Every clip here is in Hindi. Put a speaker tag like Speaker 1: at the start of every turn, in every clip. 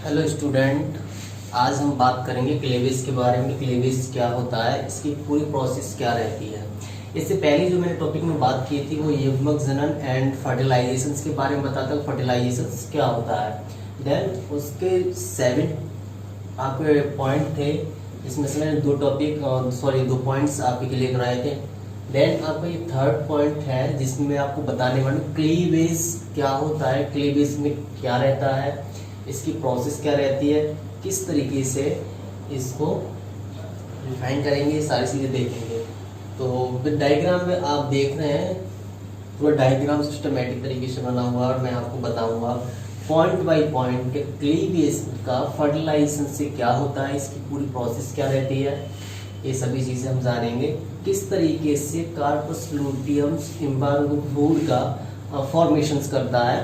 Speaker 1: हेलो स्टूडेंट, आज हम बात करेंगे क्लेवेज के बारे में। क्लेवेज क्या होता है, इसकी पूरी प्रोसेस क्या रहती है। इससे पहले जो मैंने टॉपिक में बात की थी वो युग्मक जनन एंड फर्टिलाइजेशन के बारे में बताता हूँ। फर्टिलाइजेशन क्या होता है, देन उसके 7 आपके पॉइंट थे, इसमें से मैंने दो पॉइंट्स आपके लिए कराए थे। देन आपका ये 3rd पॉइंट है जिसमें मैं आपको बताने वाला हूँ क्लीवेज क्या होता है, क्लीवेज में क्या रहता है, इसकी प्रोसेस क्या रहती है, किस तरीके से इसको रिफाइन करेंगे, सारी चीज़ें देखेंगे। तो डायग्राम में आप देख रहे हैं पूरा डायग्राम सिस्टमेटिक तरीके से बना हुआ और मैं आपको बताऊंगा पॉइंट बाय पॉइंट के क्लीवेज का फर्टिलाइजेशन से क्या होता है, इसकी पूरी प्रोसेस क्या रहती है, ये सभी चीज़ें हम जानेंगे। किस तरीके से कार्पस लूटियम इम्बार्गोफूड का फॉर्मेशंस करता है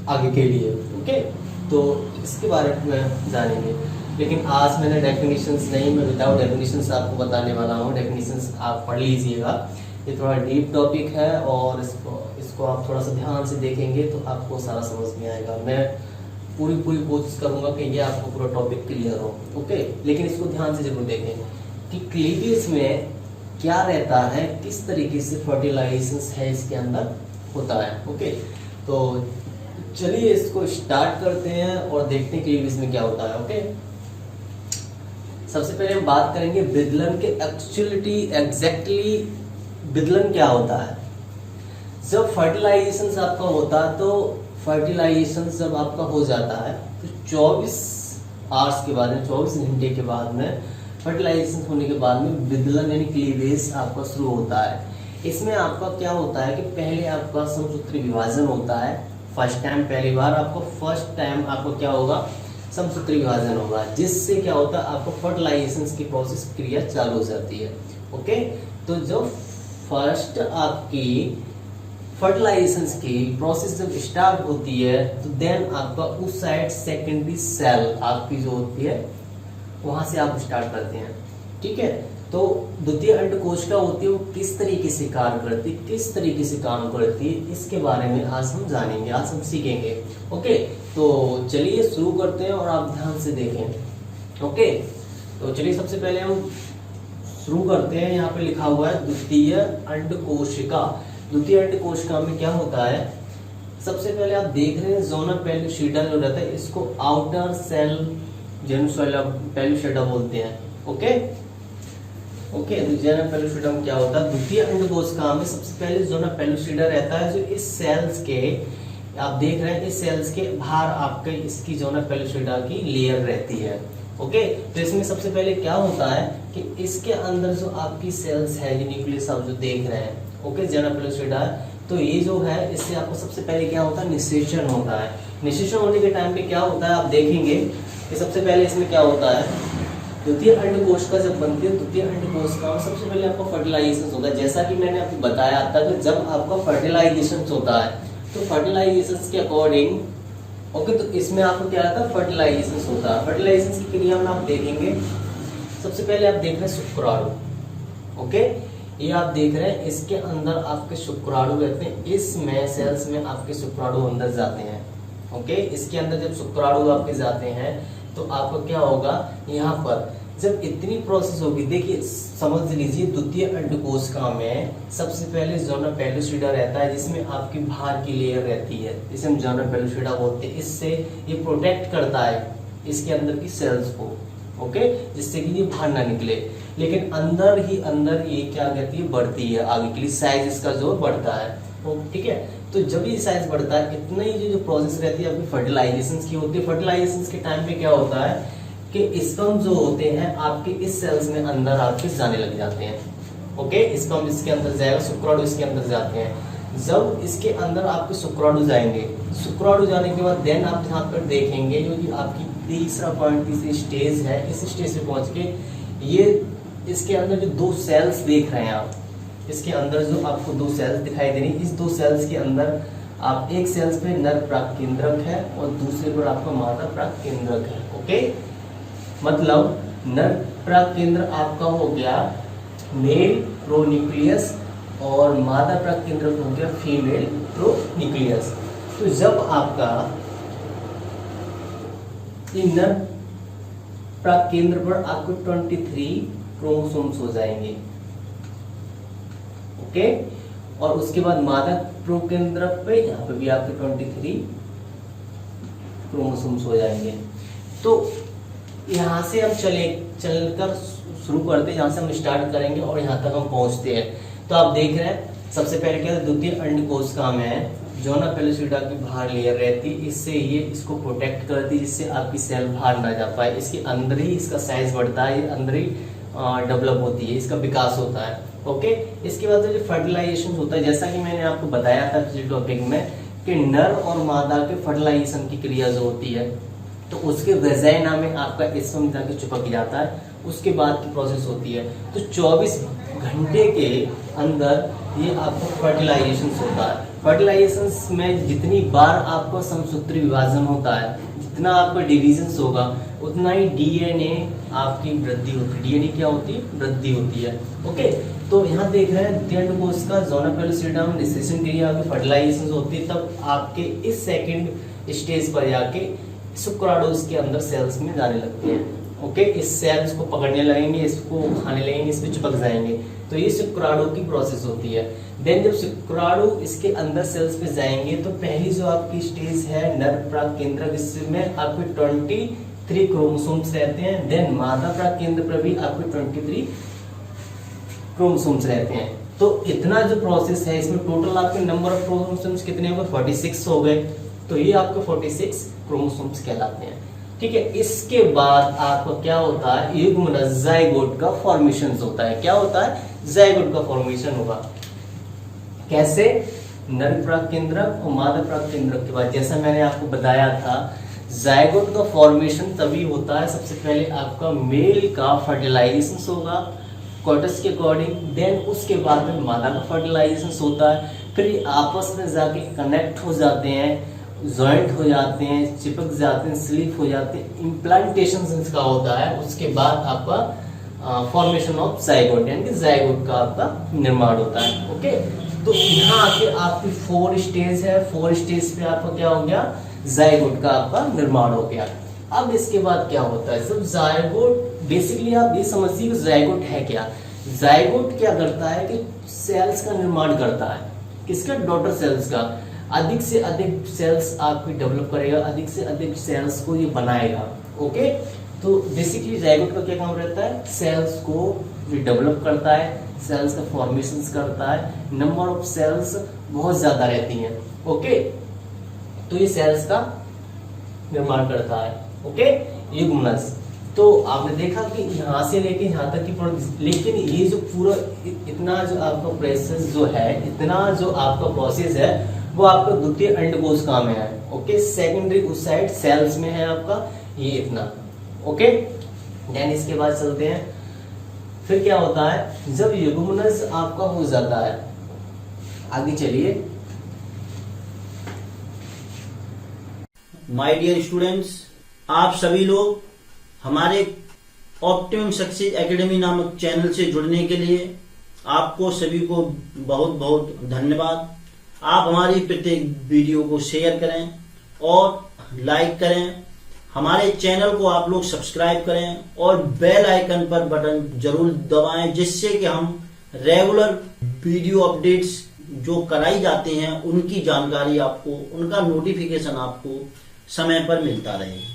Speaker 1: आगे के लिए, ओके। तो इसके बारे में जानेंगे, लेकिन आज मैंने डेफिनेशंस नहीं, मैं विदाउट डेफिनेशंस आपको बताने वाला हूँ। डेफिनेशंस आप पढ़ लीजिएगा, ये थोड़ा डीप टॉपिक है और इसको आप थोड़ा सा ध्यान से देखेंगे तो आपको सारा समझ में आएगा। मैं पूरी कोशिश करूँगा कि ये आपको पूरा टॉपिक क्लियर हो, ओके। लेकिन इसको ध्यान से जरूर देखें कि क्लीवेज में क्या रहता है, किस तरीके से फर्टिलाइजेशन है इसके अंदर होता है, ओके। तो चलिए इसको स्टार्ट करते हैं और देखते हैं क्लीवेज में क्या होता है, ओके। सबसे पहले हम बात करेंगे विदलन के एग्जैक्टली विदलन क्या होता है। जब फर्टिलाइजेशन आपका होता है, तो फर्टिलाइजेशन जब आपका हो जाता है तो 24 आवर्स के बाद में, 24 घंटे के बाद में फर्टिलाइजेशन होने के बाद में विदलन यानी क्लीवेज आपका शुरू होता है। इसमें आपका क्या होता है कि पहले आपका समसूत्री विभाजन होता है। फर्स्ट टाइम, पहली बार आपको फर्स्ट टाइम आपको क्या होगा, समसूत्री विभाजन होगा, जिससे क्या होता है आपको फर्टिलाइजेशन की प्रोसेस क्रिया चालू हो जाती है, ओके। तो जब फर्स्ट आपकी फर्टिलाइजेशन की प्रोसेस जब स्टार्ट होती है तो देन आपका उस साइड सेकेंडरी सेल आपकी जो होती है वहां से आप स्टार्ट करते हैं, ठीक है। तो द्वितीय अंडकोशिका होती है वो किस तरीके से कार्य करती है, किस तरीके से काम करती है, इसके बारे में आज हम जानेंगे, आज हम सीखेंगे, ओके। तो चलिए शुरू करते हैं और आप ध्यान से देखें, ओके। तो चलिए सबसे पहले हम शुरू करते हैं। यहाँ पे लिखा हुआ है द्वितीय अंडकोशिका। द्वितीय अंडकोशिका में क्या होता है, सबसे पहले आप देख रहे हैं जोना पेलुसिडा जो रहता है, इसको आउटर सेल पेलुसिडा बोलते हैं, ओके। तो जोना पेलुसिडा में क्या होता है, द्वितीय अंडकोशिका में सबसे पहले जोना पेलुसिडा रहता है, जो इस सेल्स के आप देख रहे हैं, इस सेल्स के बाहर आपके इसकी जोना पेलुसिडा की लेयर रहती है, ओके। तो इसमें सबसे पहले क्या होता है कि इसके अंदर जो आपकी सेल्स है, ये न्यूक्लियस आप जो देख रहे हैं, ओके, जोना पेलुसिडा, तो ये जो है इससे आपको सबसे पहले क्या होता है, निषेचन होता है। निषेचन होने के टाइम पे क्या होता है आप देखेंगे कि सबसे पहले इसमें क्या होता है, द्वितीय अंडकोशिका जब बनती है, द्वितीय अंडकोशिका में सबसे पहले आपका फर्टिलाइजेशन होता है। जैसा कि मैंने आपको बताया था कि जब आपका फर्टिलाइजेशन होता है तो फर्टिलाइजेशन के अकॉर्डिंग, ओके, तो इसमें आपको क्या आता है, फर्टिलाइजेशन होता है। फर्टिलाइजेशन की क्रिया में आप देखेंगे सबसे पहले आप देख रहे हैं शुक्राणु, ओके, ये आप देख रहे हैं, इसके अंदर आपके शुक्राणु रहते हैं, इसमें सेल्स में आपके शुक्राणु अंदर जाते हैं, ओके। इसके अंदर जब शुक्राणु आपके जाते हैं तो आपको क्या होगा, यहाँ पर जब इतनी प्रोसेस होगी, देखिए समझ लीजिए द्वितीय अंडकोशिका में सबसे पहले जोना पेलुसिडा रहता है, जिसमें आपकी बाहर की लेयर रहती है, जिसे हम जोना पेलुसिडा बोलते हैं। इससे ये प्रोटेक्ट करता है इसके अंदर की सेल्स को, ओके, जिससे कि ये बाहर ना निकले। लेकिन अंदर ही अंदर ये क्या कहती है, बढ़ती है, आगे के लिए साइज इसका जो बढ़ता है, ठीक है। तो जब ये साइज बढ़ता है, इतना ही जो प्रोसेस रहती है आपकी फर्टिलाइजेशन की होती है। फर्टिलाइजेशन के टाइम पे क्या होता है कि स्पर्म जो होते हैं आपके इस सेल्स में अंदर आपके जाने लग जाते हैं, ओके। स्पर्म इसके अंदर जाएगा, शुक्राणु इसके अंदर जाते हैं। जब इसके अंदर आपके शुक्राणु जाएंगे, शुक्राणु जाने के बाद देन आप यहाँ पर देखेंगे जो कि आपकी तीसरा पॉइंट, तीसरी स्टेज है, इस स्टेज पे पहुंच के ये इसके अंदर जो 2 सेल्स देख रहे हैं आप, इसके अंदर जो आपको 2 सेल्स दिखाई दे रही है, इस 2 सेल्स के अंदर आप एक सेल्स पे नर प्राकेंद्रक है और दूसरे पर आपका मादा प्राकेंद्रक है, ओके। मतलब नर प्राकेंद्र आपका हो गया मेल प्रोन्यूक्लियस और मादा प्राकेंद्रक हो गया फीमेल प्रोन्यूक्लियस। तो जब आपका नर प्राक केंद्र पर आपको 23 क्रोमोसोम्स हो जाएंगे। ओके, और उसके बाद मादा प्रोकेंद्र पे यहाँ पे भी आपके 23 क्रोमोसोम्स हो जाएंगे। तो यहाँ से हम चलकर शुरू करते हैं, यहाँ से हम स्टार्ट करेंगे और यहाँ तक हम पहुँचते हैं। तो आप देख रहे हैं सबसे पहले क्या है, द्वितीय अंडकोश में जोना पेलोसिडा की बाहर लेयर रहती है, इससे ये इसको प्रोटेक्ट करती है जिससे आपकी सेल बाहर ना जा पाए। इसके अंदर ही इसका साइज बढ़ता है, ये अंदर ही डेवलप होती है, इसका विकास होता है। ओके, इसके बाद जो फर्टिलाइजेशन होता है, जैसा कि मैंने आपको बताया था पिछले टॉपिक में कि नर और मादा के फर्टिलाइजेशन की क्रिया जो होती है, तो उसके वेजाइना में आपका स्पर्म जाके चिपक जाता है, उसके बाद की प्रोसेस होती है। तो 24 घंटे के अंदर ये आपको फर्टिलाइजेशन होता है। फर्टिलाइजेशन में जितनी बार आपका समसूत्री विभाजन होता है, जितना आपका डिविजन होगा, उतना ही डीएनए आपकी वृद्धि होती है। डीएनए क्या होती है? वृद्धि होती है। ओके, तो यहाँ देख रहे हैं द्वितीय अंडकोश का जोना पेलोसिडा में निषेचन क्रिया फर्टिलाइजेशन होती है, तब आपके इस सेकंड स्टेज पर जाके शुक्राणुस के अंदर सेल्स में जाने लगते हैं। ओके, इस सेल्स को पकड़ने लगेंगे, इसको खाने लगेंगे, इस पे चिपक जाएंगे, तो ये शुक्राणु की प्रोसेस होती है। देन जब शुक्राणु इसके अंदर सेल्स पे जाएंगे तो पहली जो आपकी स्टेज है नर प्राक केंद्र, इसमें आपके 23 क्रोमोसोम्स रहते हैं। देन मादा प्राक केंद्र पर भी आपके 23 क्रोमोसोम्स रहते हैं। तो इतना जो प्रोसेस है, इसमें टोटल आपके नंबर ऑफ क्रोमोसोम्स कितने हो गए? 46 हो गए। तो ये आपके 46 क्रोमोसोम्स कहलाते हैं। ठीक है, इसके बाद आपका क्या होता है? युग्मनज ज़ायगोट का फॉर्मेशन होता है। क्या होता है? ज़ायगोट का फॉर्मेशन होगा। कैसे? नर प्राक केंद्र और मादा प्राक केंद्र के बाद, जैसा मैंने आपको बताया था, ज़ायगोट का फॉर्मेशन तभी होता है, सबसे पहले आपका मेल का फर्टिलाइजेशन होगा कोटस के अकॉर्डिंग, देन उसके बाद में मादा का फर्टिलाइजेशन होता है, फिर आपस में जाके कनेक्ट हो जाते हैं, जॉइंट हो जाते हैं, चिपक जाते हैं, स्लीप हो जाते हैं, इम्प्लांटेशन इसका होता है। उसके बाद आपका फॉर्मेशन ऑफ ज़ायगोट, यानी कि ज़ायगोट का आपका निर्माण होता है। ओके, तो यहाँ आके आपकी 4 स्टेज है, 4 स्टेज पे आपका क्या हो गया? ज़ायगोट का आपका निर्माण हो गया। अब इसके बाद क्या होता है? जब ज़ायगोट, बेसिकली आप ये समझिए कि ज़ायगोट है क्या। ज़ायगोट क्या करता है कि सेल्स का निर्माण करता है। किसका? डॉटर सेल्स का। अधिक से अधिक सेल्स आपकी डेवलप करेगा, अधिक से अधिक सेल्स को ये बनाएगा। ओके, तो बेसिकली ज़ायगोट का क्या काम रहता है? सेल्स को डेवलप करता है, सेल्स का फॉर्मेशन करता है, नंबर ऑफ सेल्स बहुत ज्यादा रहती हैं। ओके, तो ये सेल्स का निर्माण करता है। ओके, युग्मनज। तो आपने देखा कि यहाँ से लेके यहाँ तक की, लेकिन ये जो पूरा इतना जो आपका प्रोसेस जो है, इतना जो आपका प्रोसेस है, वो आपका द्वितीय अंडकोश में है। ओके, सेकेंडरी उस साइड सेल्स में है आपका ये इतना। ओके, देन इसके बाद चलते हैं, फिर क्या होता है जब युग्मनज आपका हो जाता है। आगे चलिए।
Speaker 2: माय डियर स्टूडेंट्स, आप सभी लोग हमारे ऑप्टिमम सक्सेस एकेडमी नामक चैनल से जुड़ने के लिए आपको सभी को बहुत बहुत धन्यवाद। आप हमारी प्रत्येक वीडियो को शेयर करें और लाइक करें, हमारे चैनल को आप लोग सब्सक्राइब करें और बेल आइकन पर बटन जरूर दबाएं, जिससे कि हम रेगुलर वीडियो अपडेट्स जो कराई जाते हैं उनकी जानकारी आपको, उनका नोटिफिकेशन आपको समय पर मिलता रहे।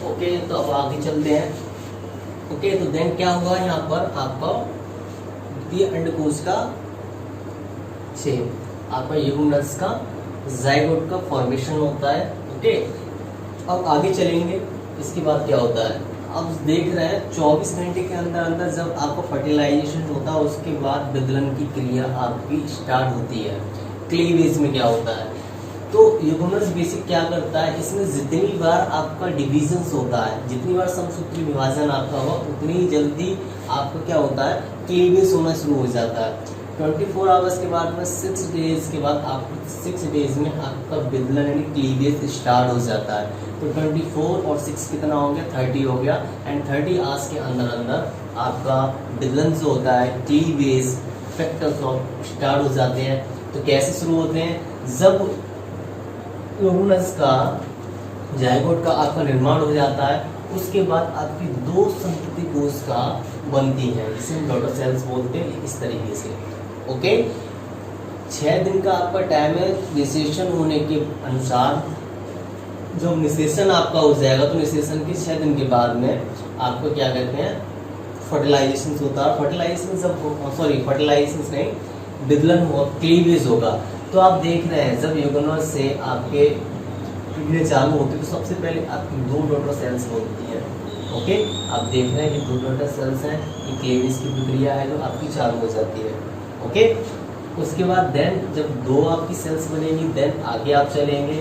Speaker 1: ओके, तो अब आगे चलते हैं। ओके, तो देन क्या हुआ यहाँ पर आपका द्वितीय अंडकोश का शेप, आपका युग्मनज का ज़ायगोट का फॉर्मेशन होता है। ओके, अब आगे चलेंगे। इसके बाद क्या होता है? अब देख रहे हैं 24 घंटे के अंदर अंदर जब आपका फर्टिलाइजेशन होता है, उसके बाद विदलन की क्रिया आपकी स्टार्ट होती है। क्लीवेज में क्या होता है? तो युग्मनज बेसिक क्या करता है, इसमें जितनी बार आपका डिविजन होता है, जितनी बार समसूत्री विभाजन आपका हुआ, उतनी जल्दी आपका क्या होता है? क्लीवेज होना शुरू हो जाता है। 24 आवर्स के बाद में 6 डेज के बाद आपको 6 डेज में आपका विदलन यानी क्लीवेज स्टार्ट हो जाता है। तो 24 और 6 कितना हो गया? 30 हो गया। एंड 30 आवर्स के अंदर अंदर आपका विदलन जो होता है, क्लीवेज फैक्टर्स स्टार्ट हो जाते हैं। तो कैसे शुरू होते हैं? जब युग्मनज का जायगोट का आपका निर्माण हो जाता है। उसके बाद आपकी 2 संतति कोशिका बनती हैं, जिसे हम डॉटर सेल्स बोलते हैं, इस तरीके से। ओके, 6 दिन का आपका टाइम है निषेचन होने के अनुसार। जब निषेचन आपका हो जाएगा तो निषेचन के 6 दिन के बाद में आपको क्या कहते हैं, फर्टिलाइजेशन होता है। फर्टिलाइजेशन नहीं, विदलन हो, क्लीवेज होगा। तो आप देख रहे हैं जब युग्मनज से आपके प्रक्रिया चालू होती है तो सबसे पहले आपकी 2 डॉटर सेल्स बनती है। ओके, आप देख रहे हैं कि 2 डॉटर सेल्स हैं, ये क्लीवेज की प्रक्रिया है जो आपकी चालू हो जाती है। ओके, उसके बाद देन जब 2 आपकी सेल्स बनेगी देन आगे आप चलेंगे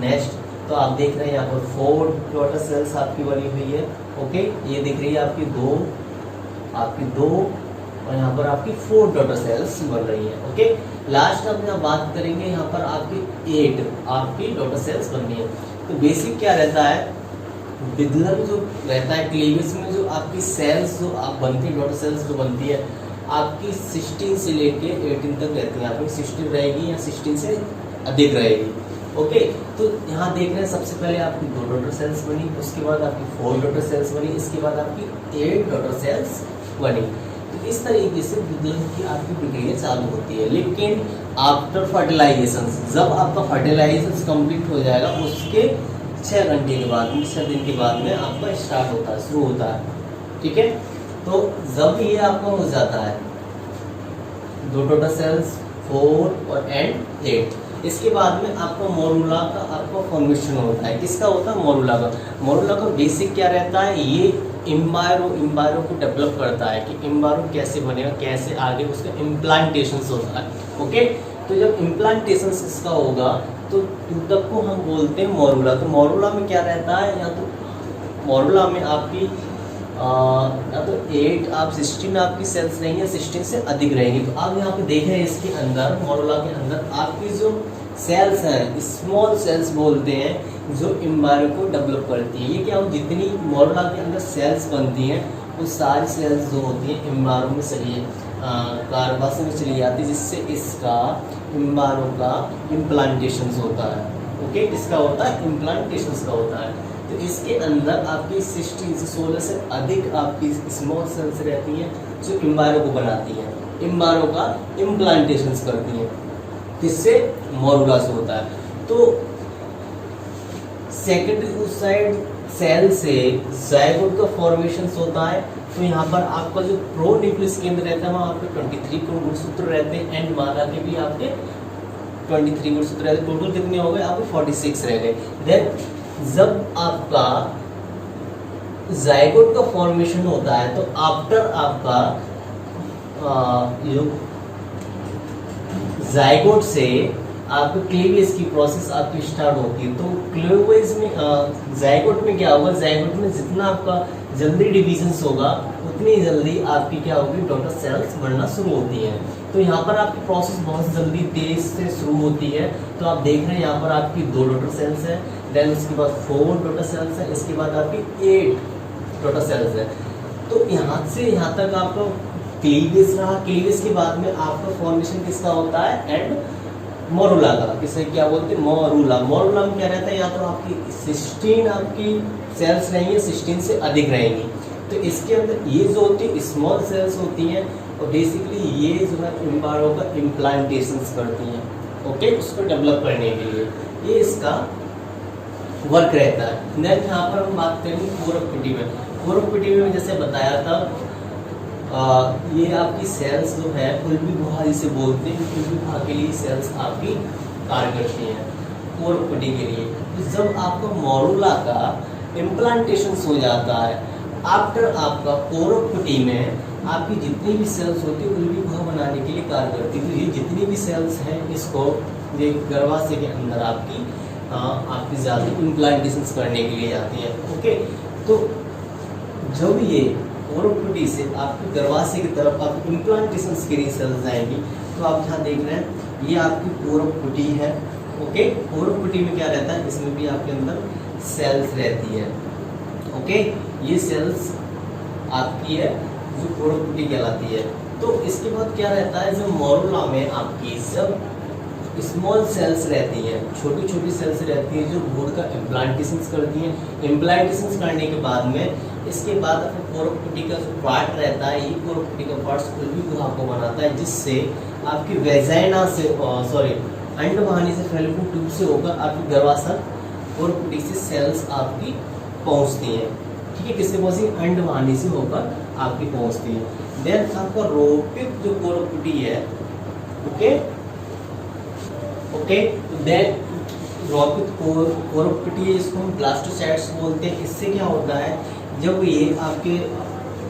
Speaker 1: नेक्स्ट। तो आप देख रहे हैं यहाँ पर 4 डॉटर सेल्स आपकी बनी हुई है। ओके, ये दिख रही है आपकी 2 और यहाँ पर आपकी 4 डॉटर सेल्स बन रही है। ओके, लास्ट अब यहाँ बात करेंगे, यहाँ पर आपकी 8 आपकी डॉटर सेल्स बननी है। तो बेसिक क्या रहता है, विदलन जो रहता है क्लीवेज में, जो आपकी सेल्स जो आप बनती है, डॉटर सेल्स जो बनती है आपकी 16 से लेके 18 तक रहती है। आपकी 16 रहेगी या 16 से अधिक रहेगी। ओके, तो यहाँ देख रहे हैं सबसे पहले आपकी 2 डॉटर सेल्स बनी, उसके बाद आपकी 4 डॉटर सेल्स बनी, इसके बाद आपकी 8 डॉटर सेल्स बनी। तो इस तरीके से विदलन की आपकी प्रक्रिया चालू होती है। लेकिन आफ्टर फर्टिलाइजेशन, जब आपका फर्टिलाइजेशन कंप्लीट हो जाएगा उसके 6 घंटे के बाद, 6 दिन के बाद में आपका स्टार्ट होता है, शुरू होता है। ठीक है, तो जब ये आपका हो जाता है 2 डॉटर सेल्स 4 और एंड 8, इसके बाद में आपका मोरुला का आपका फॉर्मेशन होता है। किसका होता है, मोरुला का। मोरुला का बेसिक क्या रहता है, ये इम्बायरो को डेवलप करता है कि इम्बायरो कैसे बनेगा, कैसे आगे उसका इम्प्लांटेशन होता है। ओके, तो जब इम्प्लांटेशन इसका होगा तो तब को हम बोलते हैं मोरुला। तो मोरुला में क्या रहता है, या तो मोरुला में आपकी या तो 8 आप 16 आपकी सेल्स रहेंगी या 16 से अधिक रहेंगी। तो आप यहाँ पे देख रहे हैं इसके अंदर, मोरुला के अंदर आपकी जो सेल्स हैं, स्मॉल सेल्स बोलते हैं, जो इम्बायरो को डेवलप करती है। ये क्या हो, जितनी मोरुला के अंदर सेल्स बनती हैं वो सारी सेल्स जो होती हैं इम्बायरो में चली कार्बास में चली जाती है, जिससे इसका इम्बायरो का इम्प्लांटेशन होता है। ओके, इसका होता है इम्प्लांटेशन का होता है। तो इसके अंदर आपकी 16 से अधिक आपकी स्मॉल सेल्स रहती हैं जो इम्बायरो को बनाती हैं, इम्बायरो का इम्प्लांटेशन करती हैं, जिससे मोरुला से होता है। तो सेकेंडरी साइड सेल से जायगोट का फॉर्मेशन होता है। तो यहाँ पर आपका जो प्रोन्यूक्लियस केंद्र रहता है वहाँ आपके 23 गुणसूत्र रहते हैं, एंड मादा के भी आपके 23 गुणसूत्र रहते हैं। टोटल कितने हो गए आपके 46 रह गए। देन जब आपका जायगोट का फॉर्मेशन होता है तो आफ्टर आपका जायगोट से आपको क्लीवेज की प्रोसेस आपकी स्टार्ट होती है। तो क्लीवेज में जायगोट में क्या होगा, जायगोट में जितना आपका जल्दी डिविजन्स होगा उतनी जल्दी आपकी क्या होगी, डॉटर सेल्स बनना शुरू होती हैं। तो यहाँ पर आपकी प्रोसेस बहुत जल्दी तेज से शुरू होती है। तो आप देख रहे हैं यहाँ पर आपकी 2 डॉटर सेल्स है, देन उसके बाद 4 डॉटर सेल्स है, इसके बाद आपकी 8 डॉटर सेल्स है। तो यहाँ से यहाँ तक आपका क्लीवेज रहा। क्लीवेज के बाद में आपका फॉर्मेशन किसका होता है, एंड मोरुला का। किसे क्या बोलते हैं, मोरुला। मोरुला में क्या रहता है, या तो आपकी 16 आपकी सेल्स रहेंगी, 16 से अधिक रहेंगी। तो इसके अंदर ये जो होती है स्मॉल सेल्स होती हैं और बेसिकली ये जो है इम्बायरो का इम्प्लांटेशन करती हैं। ओके, उसको डेवलप करने के लिए ये इसका वर्क रहता है। देन यहाँ पर हम बात करेंगे कोरपपिटी में। कोरपपिटी में जैसे बताया था ये आपकी सेल्स जो है पुल्पी गुहा जिसे बोलते हैं, पुल्पी गुहा के लिए सेल्स आपकी कार्य करती हैं कोरपपिटी के लिए। तो जब आपको मोरुला का इम्प्लांटेशन हो जाता है, आफ्टर आपका कोरपपिटी में आपकी जितनी भी सेल्स होती है पुल्पी गुहा बनाने के लिए कार्य करती है। तो ये जितनी भी सेल्स हैं इसको ये गर्भाशय के अंदर आपकी ज़्यादा इम्प्लांटेशन करने के लिए जाती है। ओके, तो जब ये कोरपपिटी से आपकी गर्भाशय की तरफ आप इम्प्लांटेशन के लिए सेल्स जाएंगी, तो आप यहाँ देख रहे हैं ये आपकी कोरपपिटी है। ओके, कोरपपिटी में क्या रहता है, इसमें भी आपके अंदर सेल्स रहती है। ओके, ये सेल्स आपकी है जो कोरपपिटी कहलाती है। तो इसके बाद क्या रहता है, जो मोरुला में आपकी जब स्मॉल सेल्स रहती हैं, छोटी छोटी सेल्स रहती हैं जो भ्रूण का इम्प्लांटेशन करती हैं। इम्प्लांटेशन करने के बाद में इसके बाद अपने पोरोकुटी का जो पार्ट रहता है, ये पोरोकुटी का पार्ट कुल्वी गुहा को बनाता है, जिससे आपकी वेजाइना से अंडवाहिनी से फैलोपियन ट्यूब से होकर आपकी गर्भाशय पोरोकुटी से सेल्स आपकी पहुंचती हैं। ठीक है, किससे पहुंचती है? अंडवाहिनी से होकर आपकी पहुंचती है। देन आपका रोपिक जो पोरोकुटी है, ओके, तो देन रोपिक पोरोकुटी है, इसको हम ब्लास्टोसाइट्स बोलते हैं। इससे क्या होता है, जब ये आपके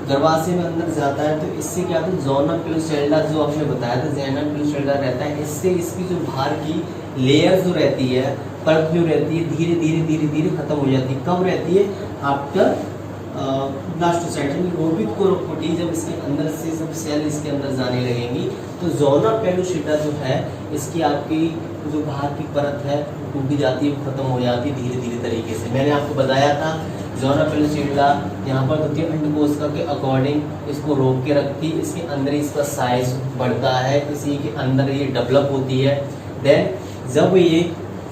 Speaker 1: गर्भाशय में अंदर जाता है तो इससे क्या होता है, जोना पेलोसेल्ला जो आपने बताया था, जोना पेलोसेल्ला रहता है, इससे इसकी जो बाहर की लेयर जो रहती है, परत जो रहती है, धीरे धीरे धीरे धीरे खत्म हो जाती है। कब रहती है? आफ्टर ब्लास्टोसाइट, यानी रोपिक पोरोकुटी जब इसके अंदर से सब सेल इसके अंदर जाने लगेंगी तो जोना पेलोसेल्ला जो है, इसकी आपकी जो बाहर की परत है वो टूटी जाती है, खत्म हो जाती है धीरे धीरे तरीके से। मैंने आपको बताया था जोना पेलोसेल्ला यहाँ पर द्वितीय अंडकोशिका के अकॉर्डिंग इसको रोक के रखती है, इसके अंदर इसका साइज बढ़ता है, इसी के अंदर ये डेवलप होती है। देन जब ये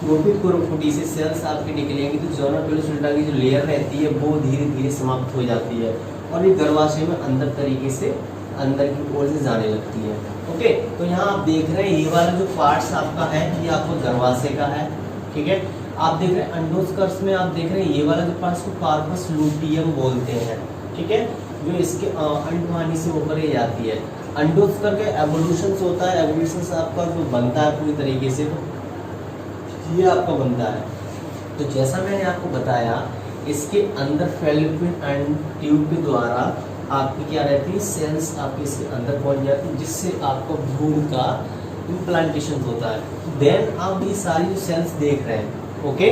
Speaker 1: रोपिक पोरोकुटी से सेल्स आपके निकलेंगी तो जोना पेलोसेल्ला की जो लेयर रहती है वो धीरे धीरे समाप्त हो जाती है और ये गर्भाशय में अंदर तरीके से अंदर की ओर से जाने लगती है। ओके, तो यहाँ आप देख रहे हैं ये वाला जो पार्ट्स आपका है ये आपको गर्भाशय का है। ठीक है, आप देख रहे हैं अंडोस्कर्ष में आप देख रहे हैं ये वाला जो पार्ट्स को कार्पस लूटियम बोलते हैं। ठीक है, जो इसके अंडवाहिनी से ऊपर ही जाती है। अंडोस्कर का एवोल्यूशन होता है, एवोल्यूशन आपका जो बनता है पूरी तरीके से तो ये आपका बनता है। तो जैसा मैंने आपको बताया, इसके अंदर फैलोपियन ट्यूब के द्वारा आपकी क्या रहती है, सेल्स आपके इसके अंदर पहुंच जाती है, जिससे आपको भ्रूण का इम्प्लांटेशन होता है। देन आप ये सारी जो सेल्स देख रहे हैं, ओके,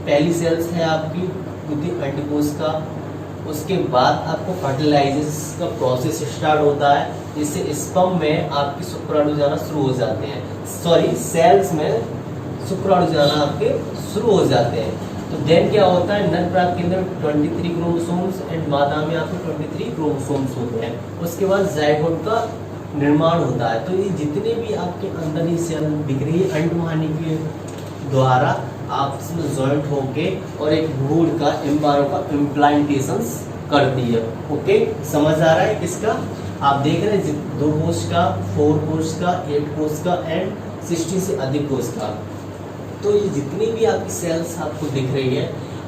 Speaker 1: पहली सेल्स है आपकी द्वितीय अंडकोशिका, उसके बाद आपको फर्टिलाइजेशन का प्रोसेस स्टार्ट होता है, जिससे स्पर्म में आपकी शुक्राणु जाना शुरू हो जाते हैं, सेल्स में शुक्राणु जाना आपके शुरू हो जाते हैं। तो देन क्या होता है, नर प्राप्त के अंदर 23 क्रोमोसोम्स एंड मादा में आपके 23 क्रोमोसोम्स होते हैं। उसके बाद जायगोट का निर्माण होता है। तो ये जितने भी आपके अंदर ये सेल दिख रही है अंडवाहिनी के द्वारा आपस में जॉइंट होके और एक भ्रूण का एम्ब्रियो का इम्प्लांटेशन करती है। ओके, समझ आ रहा है किसका? आप देख रहे हैं 2 कोश का, 4 कोश का, 8 कोश का एंड 60 से अधिक कोश का। तो ये जितनी भी आपकी सेल्स आपको दिख रही है,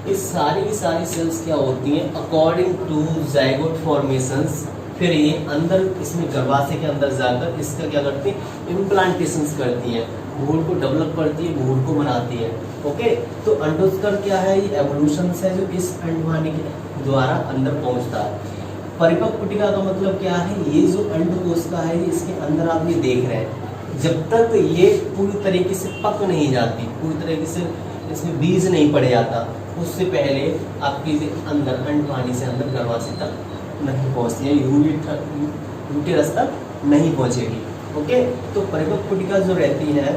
Speaker 1: ये सारी की सारी सेल्स क्या होती हैं, अकॉर्डिंग टू जाइगोट फॉर्मेशंस, फिर ये अंदर इसमें गर्भाशय के अंदर जाकर इसका क्या करती है, इम्प्लांटेशंस करती हैं, भ्रूण को डेवलप करती है, भ्रूण को बनाती है। ओके, तो अंडोस्कर क्या है, ये एवोल्यूशन है जो इस अंडवाहिनी के द्वारा अंदर पहुंचता है। परिपक्व पुटिका का मतलब क्या है, ये जो अंडकोशिका है इसके अंदर आप ये देख रहे हैं, जब तक ये पूरी तरीके से पक नहीं जाती, पूरी तरीके से इसमें बीज नहीं पड़ जाता, उससे पहले आपकी अंदर अंडवाहिनी से अंदर गर्भाशय तक नहीं पहुँचती है, यूटेरस तक नहीं पहुँचेगी। ओके, तो परिपक्व पुटिका जो रहती है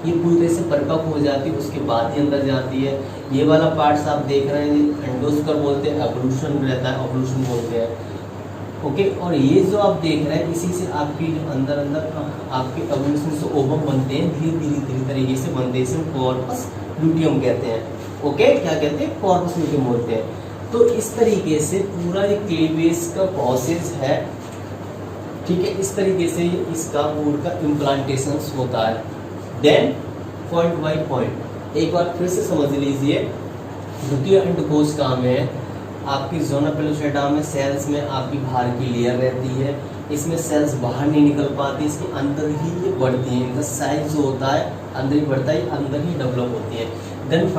Speaker 1: ये पूरी तरह से परिपक्व हो जाती है, उसके बाद ही अंदर जाती है। ये वाला पार्ट्स आप देख रहे हैं एंडोस्कर बोलते हैं, एवोल्यूशन रहता है, एवोल्यूशन बोलते हैं। ओके, और ये जो आप देख रहे हैं इसी से आपकी जो अंदर आपके एवोल्यूशन से ओवम बनते हैं, धीरे धीरे तरीके से बनते हैं, इसे कॉर्पस लूटियम कहते हैं। ओके, क्या कहते हैं, कॉर्पस लूटियम बोलते हैं। तो इस तरीके से पूरा ये क्लीवेज का प्रोसेस है। ठीक है, इस तरीके से इसका भ्रूण का इम्प्लांटेशन होता है। देन पॉइंट बाय पॉइंट एक बार फिर से समझ लीजिए, द्वितीय अंडकोशिका में आपकी जोना पेलोसेल्ला में सेल्स में आपकी बाहर की लेयर रहती है, इसमें सेल्स बाहर नहीं निकल पाती, इसके अंदर ही ये बढ़ती हैं, इनका साइज जो होता है अंदर ही बढ़ता है, अंदर ही डेवलप होती है। देन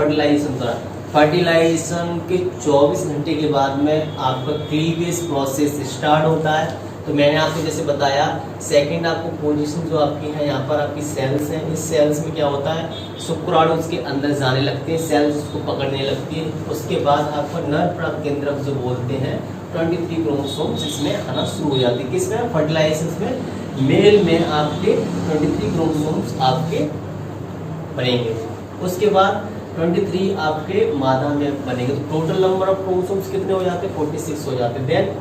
Speaker 1: फर्टिलाइजेशन के 24 घंटे के बाद में आपका क्लीवेज प्रोसेस स्टार्ट होता है। तो मैंने आपको जैसे बताया, सेकंड आपको पोजीशन जो आपकी है, यहाँ पर आपकी सेल्स हैं, इस सेल्स में क्या होता है, शुक्राणु उसके अंदर जाने लगते हैं, सेल्स उसको पकड़ने लगती है। उसके बाद आपका नर प्राप्त केंद्रक जो बोलते हैं 23 क्रोमोसोम्स इसमें आना शुरू हो जाती है। किसमें? फर्टिलाइजेशन में। मेल में आपके 23 क्रोमोसोम्स आपके बनेंगे, उसके बाद 23 आपके मादा में बनेंगे। तो टोटल नंबर ऑफ क्रोमोसोम्स कितने हो जाते हैं? 46 हो जाते हैं। देन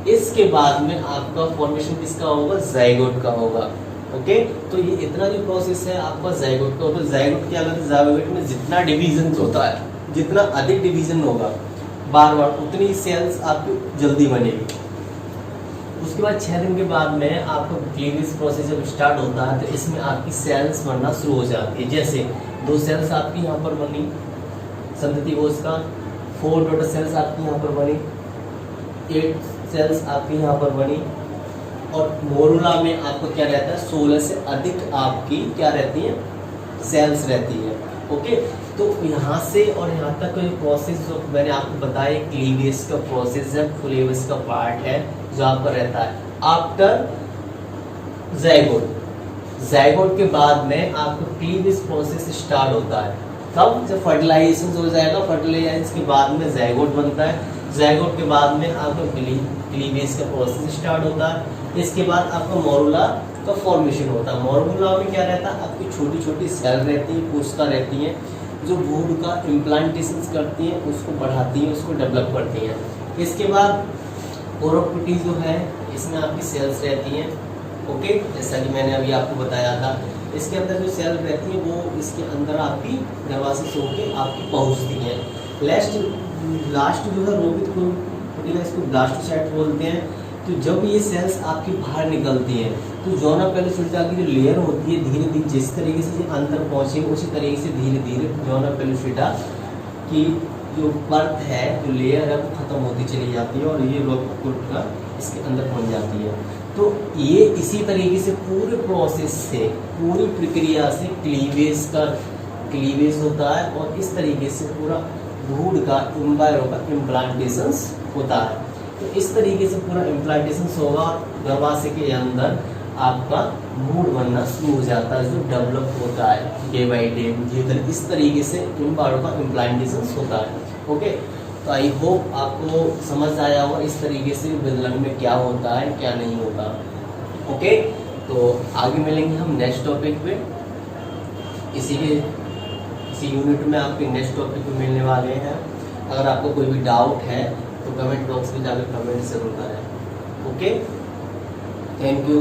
Speaker 1: इसके बाद में आपका फॉर्मेशन किसका होगा? जाइगोट का होगा। ओके, तो ये इतना जो प्रोसेस है आपका जाइगोट का, तो जाइगोट क्या करते हैं, जाइगोट में जितना डिवीजन होता है, जितना अधिक डिवीजन होगा बार बार, उतनी सेल्स आपकी जल्दी बनेगी। उसके बाद 6 दिन के बाद में आपका क्लीवेज प्रोसेस जब स्टार्ट होता है तो इसमें आपकी सेल्स बनना शुरू हो जाती है। जैसे 2 सेल्स आपकी यहाँ पर बनी संतति कोश का, 4 टोटल सेल्स आपकी यहाँ पर बनी, 8 सेल्स आपकी यहाँ पर बनी, और मोरुला में आपको क्या रहता है, 16 से अधिक आपकी क्या रहती है, सेल्स रहती है। ओके, तो यहाँ से और यहाँ तक का जो प्रोसेस जो मैंने आपको बताया क्लीवेज का प्रोसेस है, क्लीवेज का पार्ट है जो आपका रहता है आफ्टर जाइगोट। जाइगोट के बाद में आपका क्लीवेज प्रोसेस स्टार्ट होता है। कब, जब फर्टिलाइजेशन हो जाएगा, फर्टिलाइजेशन के बाद में जाइगोट बनता है, जाइगोट के बाद में आपका क्लीवेज का प्रोसेस स्टार्ट होता है। इसके बाद आपका मोरुला का फॉर्मेशन होता है। मोरुला में क्या रहता है, आपकी छोटी छोटी सेल रहती है, कोशिका रहती हैं, जो वुड का इम्प्लांटेशन करती हैं, उसको बढ़ाती हैं, उसको डेवलप करती हैं। इसके बाद कोरोपिटी जो है, इसमें आपकी सेल्स रहती हैं। ओके, जैसा कि मैंने अभी आपको बताया था, इसके अंदर जो सेल रहती है वो इसके अंदर आपकी दरवाजे से होके आपकी पहुंचती है। लास्ट जो है रोबित को इसको ब्लास्टोसाइट बोलते हैं। तो जब ये सेल्स आपकी बाहर निकलती हैं तो जोना पेलुसिटा की जो लेयर होती है, धीरे धीरे जिस तरीके से ये अंदर पहुँचेगी उसी तरीके से धीरे धीरे जोना पेलुसिटा की जो परत है, जो लेयर है, वो खत्म होती चली जाती है और ये रोबिट इसके अंदर पहुँच जाती है। तो ये इसी तरीके से पूरे प्रोसेस से, पूरी प्रक्रिया से क्लीवेज होता है और इस तरीके से पूरा वुड का एम्ब्रायो का इम्प्लांटेशन होता है। तो इस तरीके से पूरा इम्प्लांटेशन होगा और गर्भाशय के अंदर आपका वुड बनना शुरू हो जाता है, जो डेवलप होता है डे बाई डे। इस तरीके से एम्ब्रायो का इम्प्लांटेशन होता है। ओके, तो आई होप आपको समझ आया होगा इस तरीके से बिदलन में क्या होता है, क्या नहीं होता। ओके, तो आगे मिलेंगे हम नेक्स्ट टॉपिक पे। इसी यूनिट में आपके नेक्स्ट टॉपिक पे मिलने वाले हैं। अगर आपको कोई भी डाउट है तो कमेंट बॉक्स में जाकर कमेंट जरूर करें। Okay, thank you.